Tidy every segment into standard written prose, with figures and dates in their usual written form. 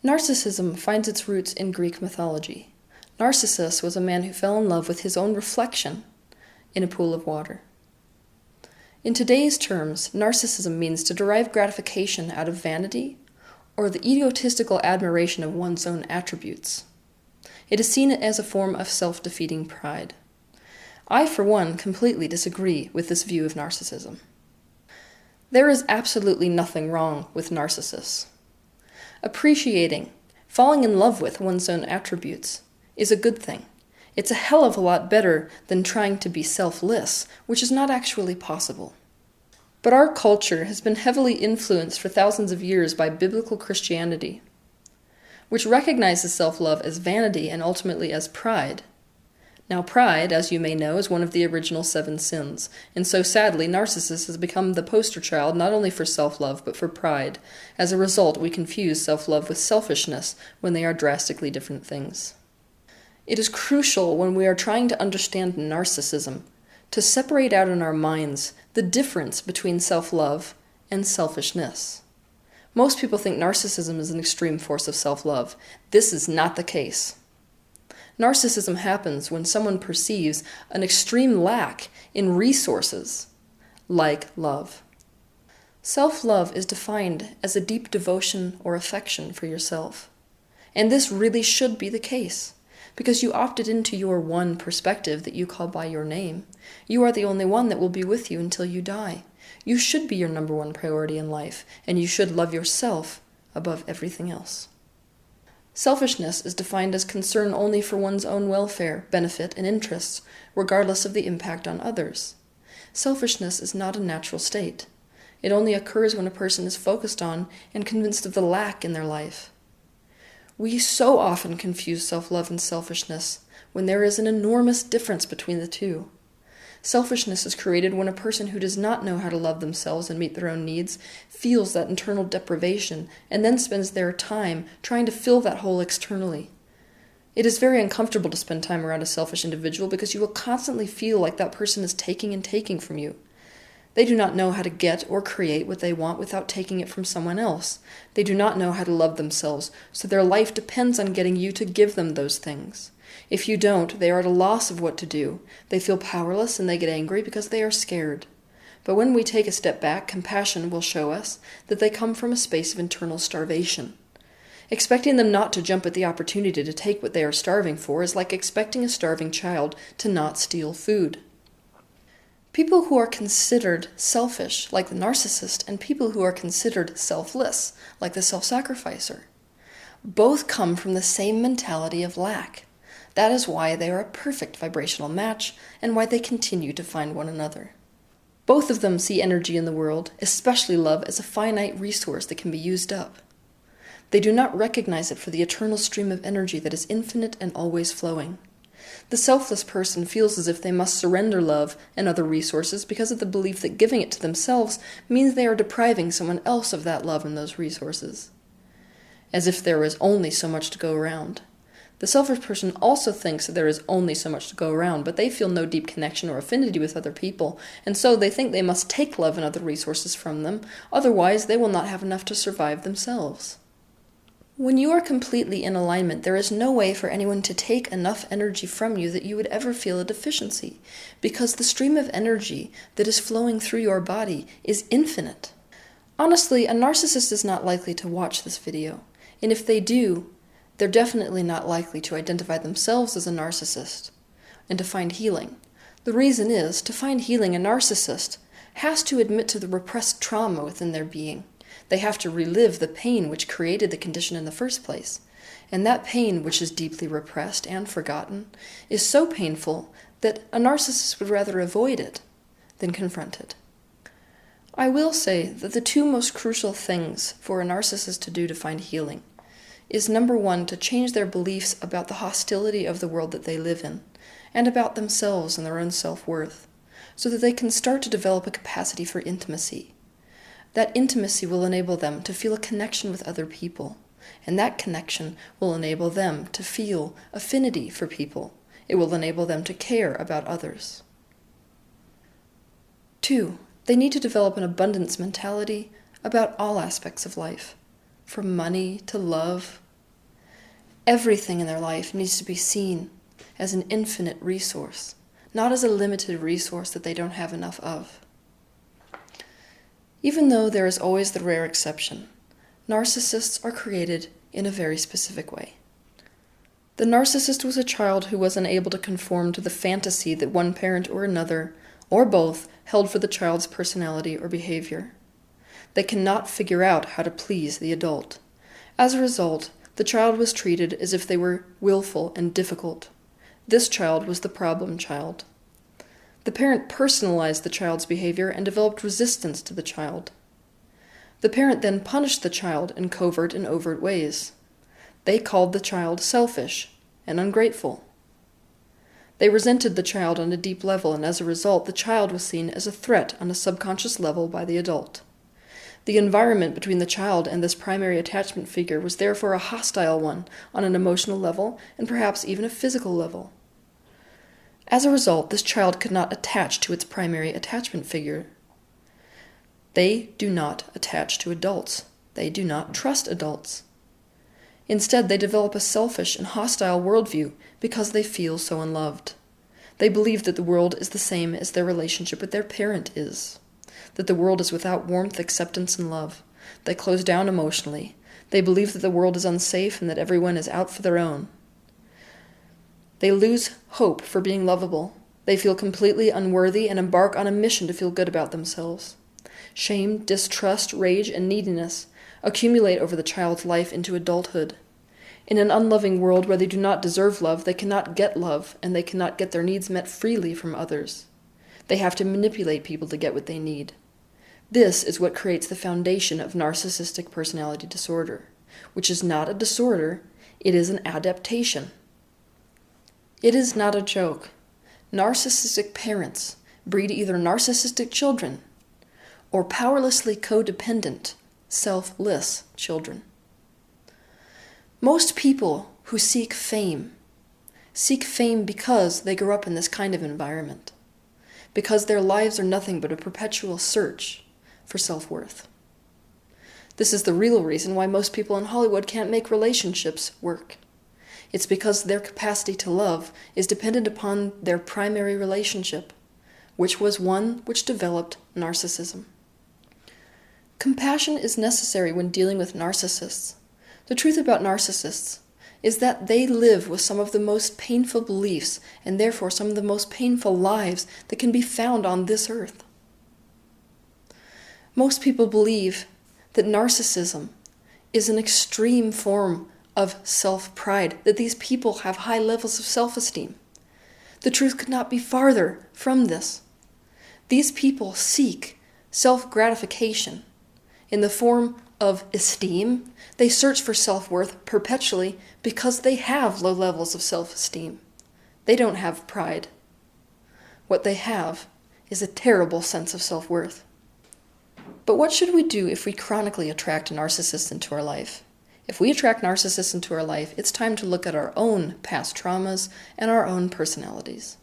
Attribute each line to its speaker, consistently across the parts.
Speaker 1: Narcissism finds its roots in Greek mythology. Narcissus was a man who fell in love with his own reflection in a pool of water. In today's terms, narcissism means to derive gratification out of vanity or the egotistical admiration of one's own attributes. It is seen as a form of self-defeating pride. I, for one, completely disagree with this view of narcissism. There is absolutely nothing wrong with narcissists. Appreciating, falling in love with one's own attributes is a good thing. It's a hell of a lot better than trying to be selfless, which is not actually possible. But our culture has been heavily influenced for thousands of years by biblical Christianity, which recognizes self-love as vanity and ultimately as pride. Now, pride, as you may know, is one of the original 7 sins, and so sadly, Narcissus has become the poster child not only for self-love, but for pride. As a result, we confuse self-love with selfishness when they are drastically different things. It is crucial when we are trying to understand narcissism to separate out in our minds the difference between self-love and selfishness. Most people think narcissism is an extreme force of self-love. This is not the case. Narcissism happens when someone perceives an extreme lack in resources, like love. Self-love is defined as a deep devotion or affection for yourself. And this really should be the case, because you opted into your one perspective that you call by your name. You are the only one that will be with you until you die. You should be your number one priority in life, and you should love yourself above everything else. Selfishness is defined as concern only for one's own welfare, benefit, and interests, regardless of the impact on others. Selfishness is not a natural state. It only occurs when a person is focused on and convinced of the lack in their life. We so often confuse self-love and selfishness when there is an enormous difference between the two. Selfishness is created when a person who does not know how to love themselves and meet their own needs feels that internal deprivation and then spends their time trying to fill that hole externally. It is very uncomfortable to spend time around a selfish individual because you will constantly feel like that person is taking and taking from you. They do not know how to get or create what they want without taking it from someone else. They do not know how to love themselves, so their life depends on getting you to give them those things. If you don't, they are at a loss of what to do. They feel powerless and they get angry because they are scared. But when we take a step back, compassion will show us that they come from a space of internal starvation. Expecting them not to jump at the opportunity to take what they are starving for is like expecting a starving child to not steal food. People who are considered selfish, like the narcissist, and people who are considered selfless, like the self-sacrificer, both come from the same mentality of lack. That is why they are a perfect vibrational match and why they continue to find one another. Both of them see energy in the world, especially love, as a finite resource that can be used up. They do not recognize it for the eternal stream of energy that is infinite and always flowing. The selfless person feels as if they must surrender love and other resources because of the belief that giving it to themselves means they are depriving someone else of that love and those resources. As if there is only so much to go around. The selfish person also thinks that there is only so much to go around, but they feel no deep connection or affinity with other people, and so they think they must take love and other resources from them, otherwise they will not have enough to survive themselves. When you are completely in alignment, there is no way for anyone to take enough energy from you that you would ever feel a deficiency, because the stream of energy that is flowing through your body is infinite. Honestly, a narcissist is not likely to watch this video, and if they do, they're definitely not likely to identify themselves as a narcissist and to find healing. The reason is, to find healing, a narcissist has to admit to the repressed trauma within their being. They have to relive the pain which created the condition in the first place. And that pain, which is deeply repressed and forgotten, is so painful that a narcissist would rather avoid it than confront it. I will say that the two most crucial things for a narcissist to do to find healing is, number one, to change their beliefs about the hostility of the world that they live in, and about themselves and their own self-worth, so that they can start to develop a capacity for intimacy. That intimacy will enable them to feel a connection with other people, and that connection will enable them to feel affinity for people. It will enable them to care about others. 2, they need to develop an abundance mentality about all aspects of life, from money to love Everything in their life needs to be seen as an infinite resource, not as a limited resource that they don't have enough of. Even though there is always the rare exception, narcissists are created in a very specific way. The narcissist was a child who was unable to conform to the fantasy that one parent or another, or both, held for the child's personality or behavior. They cannot figure out how to please the adult. As a result, the child was treated as if they were willful and difficult. This child was the problem child. The parent personalized the child's behavior and developed resistance to the child. The parent then punished the child in covert and overt ways. They called the child selfish and ungrateful. They resented the child on a deep level, and as a result, the child was seen as a threat on a subconscious level by the adult. The environment between the child and this primary attachment figure was therefore a hostile one on an emotional level and perhaps even a physical level. As a result, this child could not attach to its primary attachment figure. They do not attach to adults. They do not trust adults. Instead, they develop a selfish and hostile worldview because they feel so unloved. They believe that the world is the same as their relationship with their parent is, that the world is without warmth, acceptance, and love. They close down emotionally. They believe that the world is unsafe and that everyone is out for their own. They lose hope for being lovable. They feel completely unworthy and embark on a mission to feel good about themselves. Shame, distrust, rage, and neediness accumulate over the child's life into adulthood. In an unloving world where they do not deserve love, they cannot get love, and they cannot get their needs met freely from others. They have to manipulate people to get what they need. This is what creates the foundation of narcissistic personality disorder, which is not a disorder, it is an adaptation. It is not a joke. Narcissistic parents breed either narcissistic children or powerlessly codependent, selfless children. Most people who seek fame because they grew up in this kind of environment, because their lives are nothing but a perpetual search for self-worth. This is the real reason why most people in Hollywood can't make relationships work. It's because their capacity to love is dependent upon their primary relationship, which was one which developed narcissism. Compassion is necessary when dealing with narcissists. The truth about narcissists is that they live with some of the most painful beliefs and therefore some of the most painful lives that can be found on this earth. Most people believe that narcissism is an extreme form of self-pride, that these people have high levels of self-esteem. The truth could not be farther from this. These people seek self-gratification in the form of esteem. They search for self-worth perpetually because they have low levels of self-esteem. They don't have pride. What they have is a terrible sense of self-worth. But what should we do if we chronically attract a narcissist into our life? If we attract narcissists into our life, it's time to look at our own past traumas and our own personalities.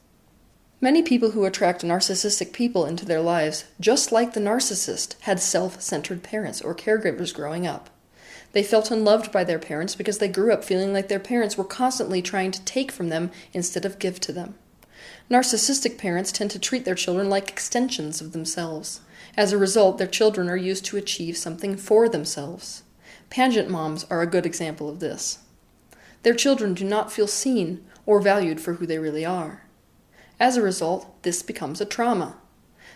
Speaker 1: Many people who attract narcissistic people into their lives, just like the narcissist, had self-centered parents or caregivers growing up. They felt unloved by their parents because they grew up feeling like their parents were constantly trying to take from them instead of give to them. Narcissistic parents tend to treat their children like extensions of themselves. As a result, their children are used to achieve something for themselves. Pageant moms are a good example of this. Their children do not feel seen or valued for who they really are. As a result, this becomes a trauma.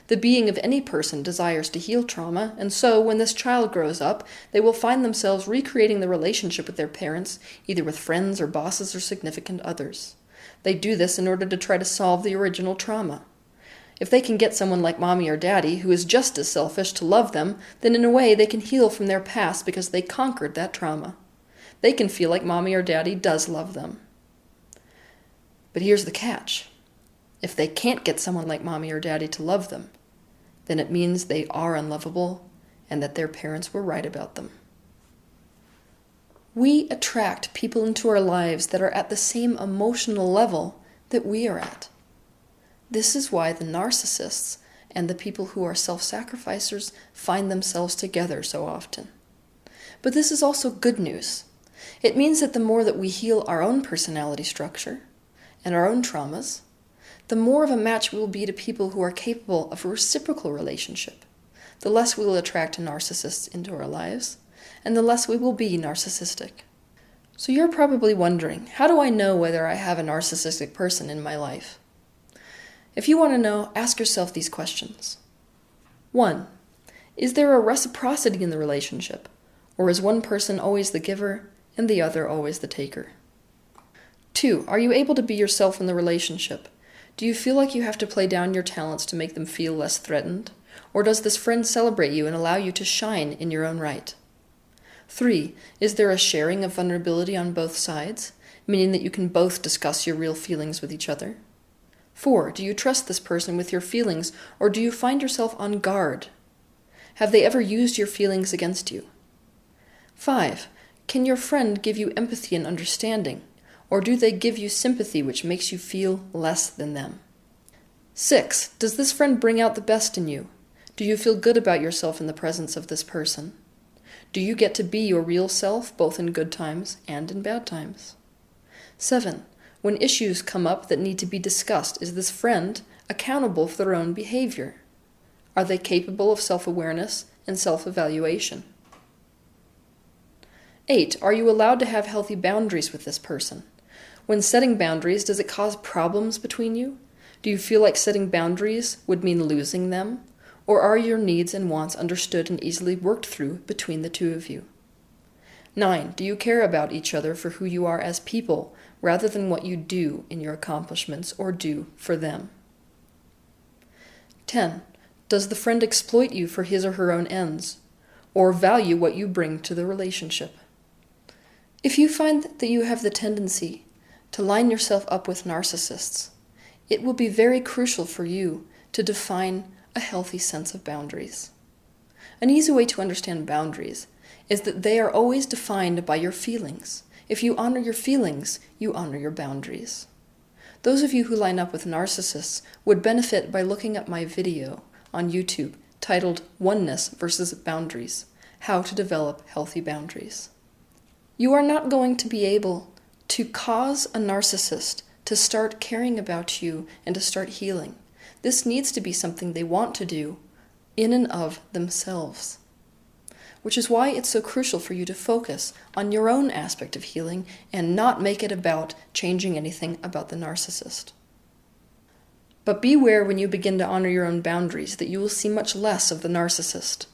Speaker 1: The being of any person desires to heal trauma, and so when this child grows up, they will find themselves recreating the relationship with their parents, either with friends or bosses or significant others. They do this in order to try to solve the original trauma. If they can get someone like mommy or daddy who is just as selfish to love them, then in a way they can heal from their past because they conquered that trauma. They can feel like mommy or daddy does love them. But here's the catch. If they can't get someone like mommy or daddy to love them, then it means they are unlovable and that their parents were right about them. We attract people into our lives that are at the same emotional level that we are at. This is why the narcissists and the people who are self-sacrificers find themselves together so often. But this is also good news. It means that the more that we heal our own personality structure and our own traumas, the more of a match we will be to people who are capable of a reciprocal relationship, the less we will attract narcissists into our lives, and the less we will be narcissistic. So you're probably wondering, how do I know whether I have a narcissistic person in my life? If you want to know, ask yourself these questions. 1. Is there a reciprocity in the relationship, or is one person always the giver and the other always the taker? 2. Are you able to be yourself in the relationship? Do you feel like you have to play down your talents to make them feel less threatened? Or does this friend celebrate you and allow you to shine in your own right? 3. Is there a sharing of vulnerability on both sides, meaning that you can both discuss your real feelings with each other? 4. Do you trust this person with your feelings, or do you find yourself on guard? Have they ever used your feelings against you? 5. Can your friend give you empathy and understanding, or do they give you sympathy which makes you feel less than them? 6. Does this friend bring out the best in you? Do you feel good about yourself in the presence of this person? Do you get to be your real self both in good times and in bad times? 7. When issues come up that need to be discussed, is this friend accountable for their own behavior? Are they capable of self-awareness and self-evaluation? 8. Are you allowed to have healthy boundaries with this person? When setting boundaries, does it cause problems between you? Do you feel like setting boundaries would mean losing them? Or are your needs and wants understood and easily worked through between the two of you? 9. Do you care about each other for who you are as people, rather than what you do in your accomplishments or do for them? 10. Does the friend exploit you for his or her own ends, or value what you bring to the relationship? If you find that you have the tendency to line yourself up with narcissists, it will be very crucial for you to define a healthy sense of boundaries. An easy way to understand boundaries is that they are always defined by your feelings. If you honor your feelings, you honor your boundaries. Those of you who line up with narcissists would benefit by looking at my video on YouTube titled Oneness versus Boundaries: How to Develop Healthy Boundaries. You are not going to be able to cause a narcissist to start caring about you and to start healing. This needs to be something they want to do in and of themselves, which is why it's so crucial for you to focus on your own aspect of healing and not make it about changing anything about the narcissist. But beware when you begin to honor your own boundaries that you will see much less of the narcissist.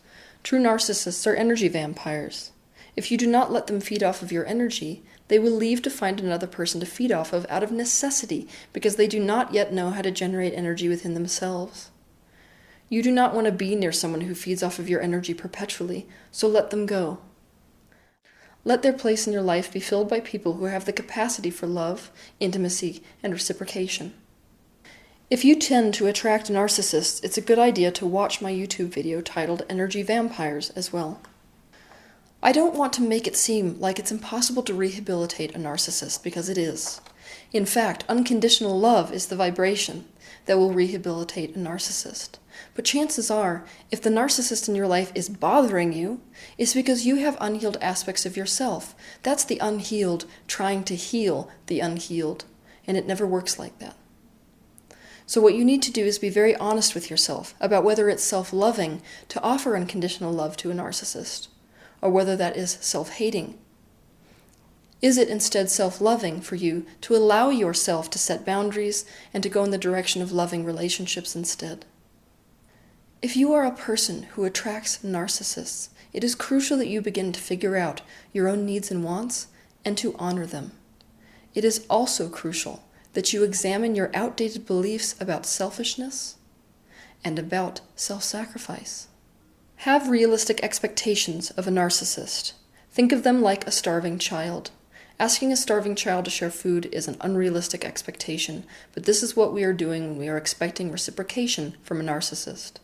Speaker 1: True narcissists are energy vampires. If you do not let them feed off of your energy, they will leave to find another person to feed off of out of necessity, because they do not yet know how to generate energy within themselves. You do not want to be near someone who feeds off of your energy perpetually, so let them go. Let their place in your life be filled by people who have the capacity for love, intimacy, and reciprocation. If you tend to attract narcissists, it's a good idea to watch my YouTube video titled Energy Vampires as well. I don't want to make it seem like it's impossible to rehabilitate a narcissist, because it is. In fact, unconditional love is the vibration that will rehabilitate a narcissist. But chances are, if the narcissist in your life is bothering you, it's because you have unhealed aspects of yourself. That's the unhealed trying to heal the unhealed, and it never works like that. So what you need to do is be very honest with yourself about whether it's self-loving to offer unconditional love to a narcissist, or whether that is self-hating. Is it instead self-loving for you to allow yourself to set boundaries and to go in the direction of loving relationships instead? If you are a person who attracts narcissists, it is crucial that you begin to figure out your own needs and wants and to honor them. It is also crucial that you examine your outdated beliefs about selfishness and about self-sacrifice. Have realistic expectations of a narcissist. Think of them like a starving child. Asking a starving child to share food is an unrealistic expectation, but this is what we are doing when we are expecting reciprocation from a narcissist.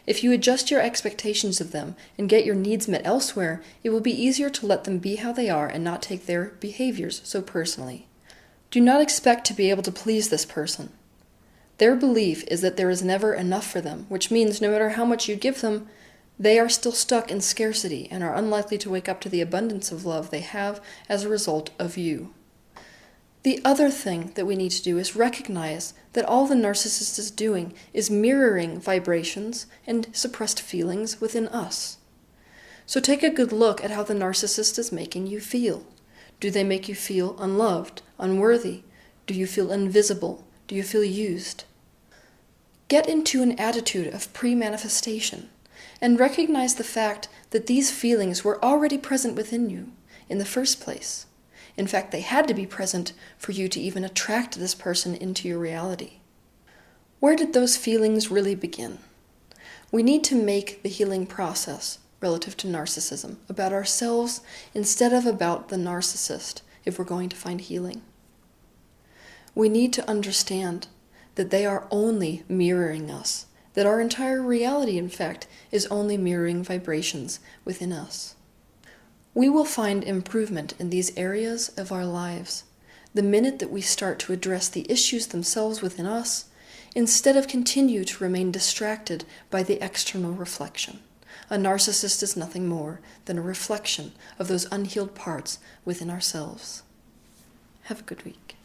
Speaker 1: If you adjust your expectations of them and get your needs met elsewhere, it will be easier to let them be how they are and not take their behaviors so personally. Do not expect to be able to please this person. Their belief is that there is never enough for them, which means no matter how much you give them, They are still stuck in scarcity and are unlikely to wake up to the abundance of love they have as a result of you. The other thing that we need to do is recognize that all the narcissist is doing is mirroring vibrations and suppressed feelings within us. So take a good look at how the narcissist is making you feel. Do they make you feel unloved, unworthy? Do you feel invisible? Do you feel used? Get into an attitude of pre-manifestation and recognize the fact that these feelings were already present within you in the first place. In fact, they had to be present for you to even attract this person into your reality. Where did those feelings really begin? We need to make the healing process relative to narcissism about ourselves instead of about the narcissist if we're going to find healing. We need to understand that they are only mirroring us, that our entire reality, in fact, is only mirroring vibrations within us. We will find improvement in these areas of our lives the minute that we start to address the issues themselves within us, instead of continue to remain distracted by the external reflection. A narcissist is nothing more than a reflection of those unhealed parts within ourselves. Have a good week.